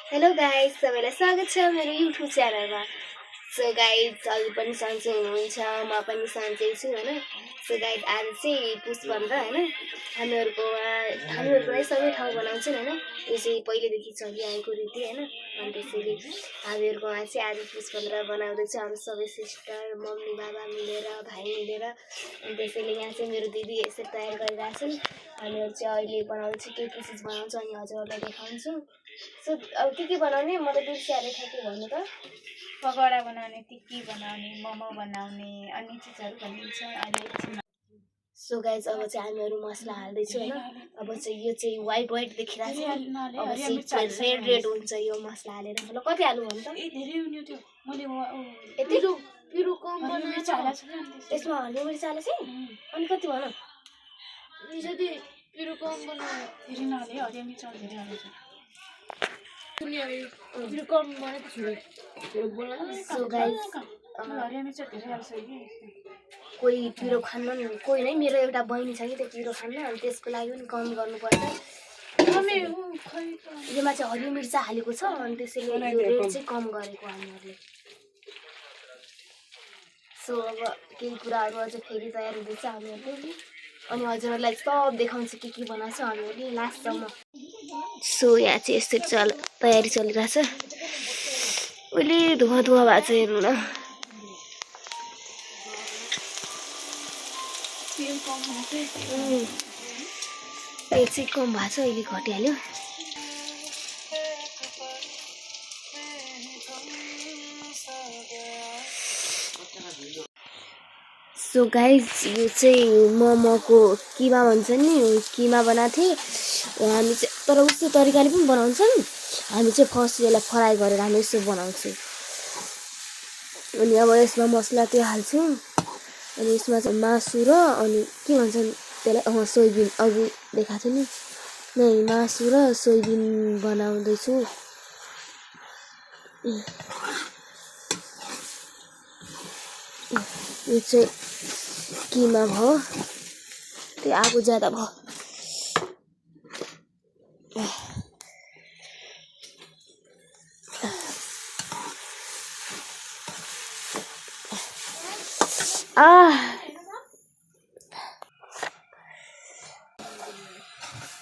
Hello guys, सबैलाई स्वागत छ मेरो युट्युब च्यानलमा। सो गाइज, अघि पनि सन्चै हुनुहुन्छ, म पनि सन्चै छु होइन। सो गाइज, आज चाहिँ पुस 15 होइन। हामीहरूकोलाई सबै ठाउँ बनाउँछन् होइन। यो चाहिँ पहिलेदेखि चलिआएको रीति होइन। अनि त्यसैले हामीहरूकोमा चाहिँ आज पुस 15 बनाउँदैछ हाम्रो सबै सिस्टर, मम्मी, बाबा मिलेर, भाइ मिलेर। अनि त्यसैले यहाँ चाहिँ मेरो दिदी यसरी तयार गरिरहेको छन्। हामीहरू चाहिँ अहिले बनाउँदैछ, के चिज बनाउँछ अनि हजुरहरूलाई देखाउँछु। सो अब के बनाउने, म त बिर्सिहालेँ, ठ्याक्कै भन्नु त। पकौडा बनाउने, टिक्की बनाउने, मोमो बनाउने, अन्य चिजहरू बनिन्छ अहिले एकछिनमा। सो गाइज, अब चाहिँ हामीहरू मसला हाल्दैछु होइन। अब चाहिँ यो चाहिँ वाइट देखिरहेको छ, अब चाहिँ रेड हुन्छ यो मसला हालेर। मतलब कति हाल्नु भन्नु त? धेरै हुने त्यो मैले यति पिरो कम बनाएर यसमा हरियो मिर्च हालेछ अनि कति भन यदि पिरो कम बनायो धेरै नहाले, हरियो मिर्च धेरै हालेछ। पिरो कम बनाए त छोड्यो। सो गाइज, हरियो मिर्च धेरै हाल्छ कि कोही पिरो खान्न, कोही नै। मेरो एउटा बहिनी छ कि त्यो पिरो खान्न, अनि त्यसको लागि पनि कम गर्नुपर्छ। योमा चाहिँ हरियो मिर्च हालेको छ, अनि त्यसैले यो रेड चाहिँ कम गरेको हामीहरूले। सो अब केही कुराहरू अझ फेरि तयार हुँदैछ हामीहरूले, अनि हजुरहरूलाई सब देखाउँछ के बनाउँछ हामीहरूले लास्टसम्म। सो यहाँ चाहिँ यसरी तयारी चलिरहेछ। उहिले धुवा भएको छ, हेर्नु न। तेल चाहिँ कम भएको छ, अहिले घटिहाल्यो। सो गाइज, यो चाहिँ मोमोको किमा भन्छ नि, किमा बनाएको थिएँ हामी चाहिँ। तर उस्तो तरिकाले पनि बनाउँछन्, हामी चाहिँ फर्स्ट यसलाई फ्राई गरेर हामी यसो बनाउँछौँ। अनि अब यसमा मसला त्यो हाल्छौँ, अनि यसमा चाहिँ मासु र अनि के भन्छन् त्यसलाई, सोयाबिन अघि देखाएको थियो नि, नै मासु र सोयाबिन बनाउँदैछु। यो चाहिँ किमा भयो, त्यो आगो ज्यादा भयो।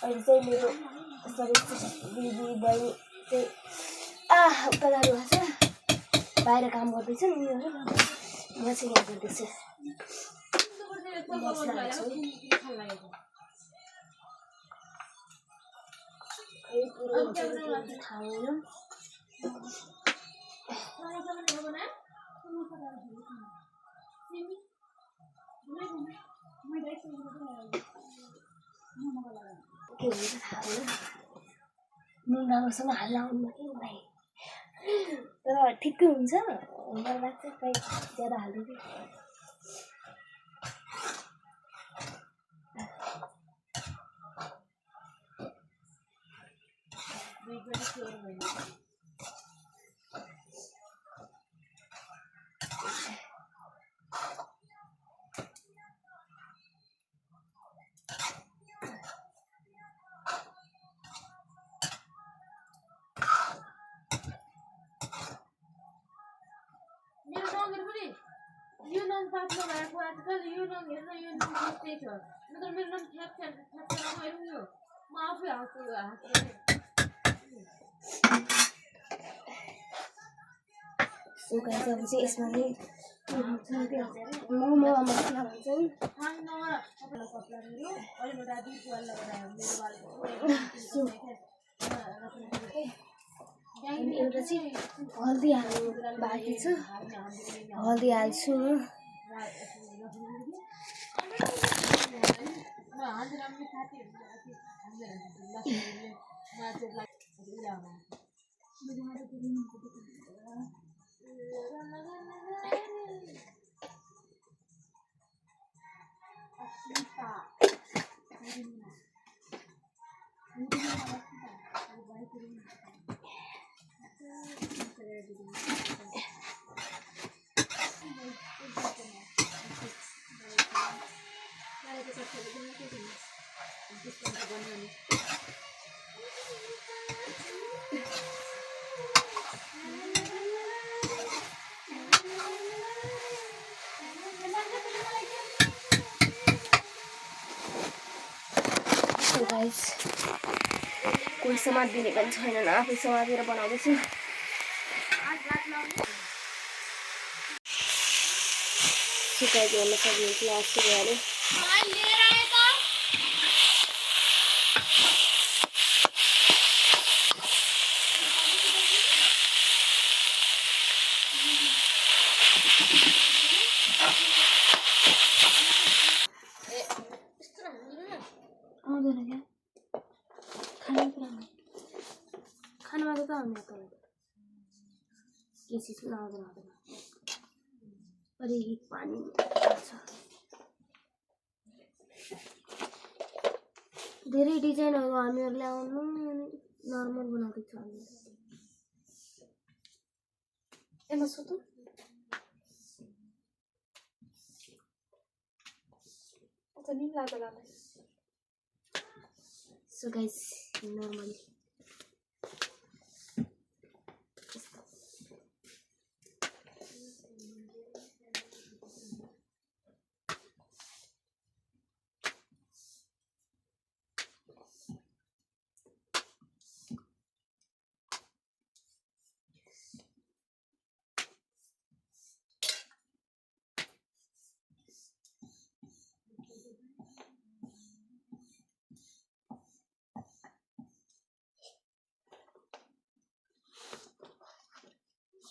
अहिले चाहिँ मेरो सबै दिदी बहिनी चाहिँ उता जानु भएको छ, बाहिर काम गर्दैछ नि उनीहरू। म चाहिँ यहाँ गर्दैछु, मसला हाल्छु। खै पुरो हुन्छ कि थाहा हुँदैन। के हुन्छ थाहा हुँदैन, नुन राम्रोसँग हाल्न आउनु कि मलाई, तर ठिक्कै हुन्छ। मलाई लाग्छ खै ज्यादा हाल्दै यो नाम पातलो भएको आजकल यो नाम हेर्न, यो नाम त्यस्तै छ। मतलब मेरो नाम ठ्याक हेर्नु, म आफै हाँस्छु। सो गाइस, अब चाहिँ यसमा मोमो मसला भन्छ नि, अनि एउटा चाहिँ हल्दी हाल्नु बाँकी छ, हल्दी हाल्छु म। गाइस कोही समात दिने पनि छैन आफै समातेर बनाउँदैछु सुकाइदिनु सक्नुहुन्छ आजको भइहाल्यो आउँदैन क्या खानामा त आउँदैन तपाईँ के चिज पनि आउँदैन अलिकति पानी छ धेरै डिजाइनहरू हामीहरूले आउनु अनि नर्मल बनाउँदैछ हामी एमा सोध्नु अच्छा निम लाग्दा सो गाइस नर्मली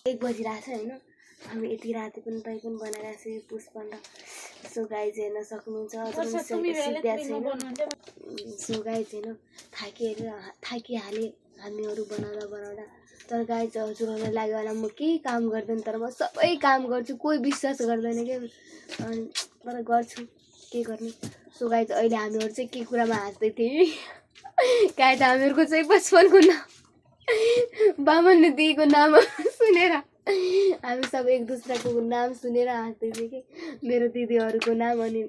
एक बजिरहेछ होइन हामी यति राति पनि तै पनि बनाइरहेको छु पुष्पन्ड सो गाइज हेर्न सक्नुहुन्छ सो गाइज हेर्नु थाकिहालेँ हामीहरू बनाउँदा तर गाइज हजुरहरूलाई लाग्यो होला म केही काम गर्दैन तर म सबै काम गर्छु कोही विश्वास गर्दैन क्या अनि तर गर्छु के गर्ने सो गाइज अहिले हामीहरू चाहिँ के कुरामा हाँस्दै थियौँ गाइज हामीहरूको चाहिँ बचपनको नाम बामनले दिएको नाम सुनेर हामी सब एक दुसराको नाम सुनेर हाँस्दै थियौँ कि मेरो दिदीहरूको नाम अनि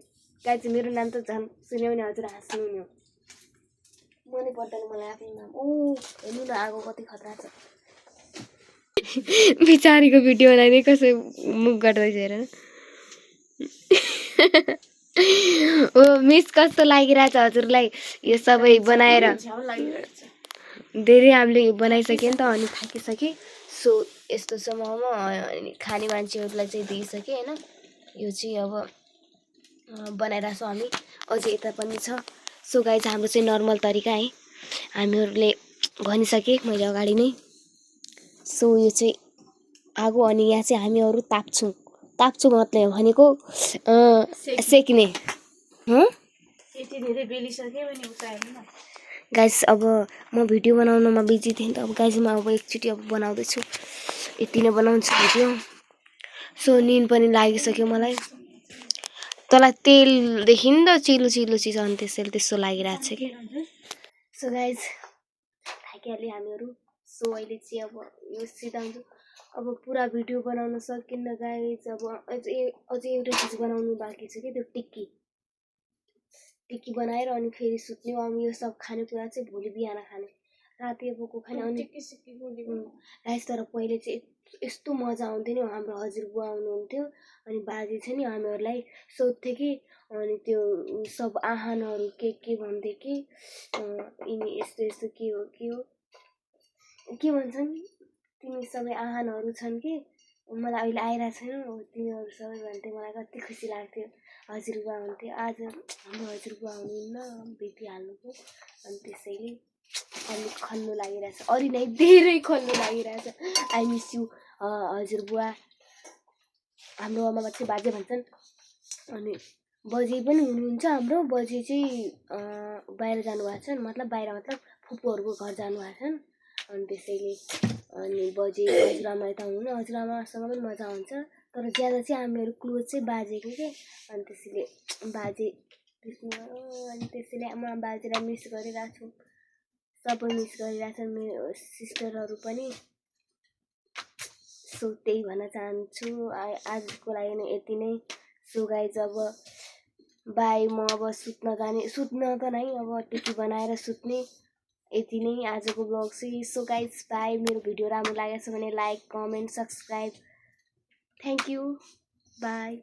गाई चाहिँ मेरो नाम त झन् सुन्यो भने हजुर हाँस्नु नि हो मनै पर्दैन मलाई आफ्नो नाम ओ हेर्नु न आगो कति खतरा छ बिचारीको भिडियो बनाइदिए कसै मुख गर्दैछ हेर ओ मिस कस्तो लागिरहेछ हजुरलाई यो सबै बनाएर धेरै हामीले बनाइसक्यो नि त अनि थाकिसकेँ सो यस्तो छ मोमो अनि खाने मान्छेहरूलाई चाहिँ दिइसकेँ होइन यो चाहिँ अब बनाइरहेको छौँ हामी अझै यता पनि छ सो गाइज हाम्रो चाहिँ नर्मल तरिका है हामीहरूले भनिसकेँ मैले अगाडि नै सो यो चाहिँ आगो अनि यहाँ चाहिँ हामीहरू ताप्छौँ मतलब भनेको सेक्ने गाइस अब म भिडियो बनाउनमा बिजी थिएँ नि त अब गाइस म अब एकचोटि अब बनाउँदैछु यति नै बनाउँछु भिडियो सो निन पनि लागिसक्यो मलाई तँलाई तेलदेखि नि त चिलो चिज अनि त्यसैले त्यस्तो लागिरहेको छ कि सो गाइस थाकिहाल्यो हामीहरू सो अहिले चाहिँ अब यो सिधाउँछु अब पुरा भिडियो बनाउन सकिन्न गाइस अब अझै एउटा चिज बनाउनु बाँकी छ कि त्यो टिक्की बनाएर अनि फेरि सुत्ने अनि यो सब खानेकुरा चाहिँ भोलि बिहान खाने राति अब को खाने अनि गाइस तर पहिले चाहिँ यस्तो मजा आउँथ्यो नि हाम्रो हजुरबुवा आउनुहुन्थ्यो अनि बाजे चाहिँ नि हामीहरूलाई सोध्थे कि अनि त्यो सब आहानहरू के भन्थे कि यिनी यस्तो के हो के भन्छन् तिमी सबै आहानहरू छन् कि मलाई अहिले आइरहेको छैन तिनीहरू सबै भन्थे मलाई कति खुसी लाग्थ्यो हजुरबुवा हुन्थ्यो आज हाम्रो हजुरबुवा हुनुहुन्न बितिहाल्नुको अनि त्यसैले अलिक खल्नु लागिरहेछ अलि नै धेरै खल्नु लागिरहेछ आई मिस यु हजुरबुवा हाम्रो आमामा चाहिँ बाजे भन्छन् अनि बजे पनि हुनुहुन्छ हाम्रो बजे चाहिँ बाहिर जानुभएको छ मतलब फुपूहरूको घर जानुभएको छन् अनि त्यसैले अनि बजे हजुरआमा यता हुनुहुन्न हजुरआमासँग पनि मजा आउँछ तर ज्यादा चाहिँ हामीहरू क्लोज चाहिँ बाजेको के अनि त्यसैले बाजे अनि त्यसैले म बाजेलाई मिस गरिरहेको छु सबै मिस गरिरहेछन् मेरो सिस्टरहरू पनि सो त्यही भन्न चाहन्छु आजको लागि नै यति नै सो गाइज अब बाई म अब सुत्न त नै अब टिकी बनाएर सुत्ने यति नै आजको ब्लग चाहिँ सो गाइज बाई मेरो भिडियो राम्रो लागेको छ भने like comment subscribe thank you by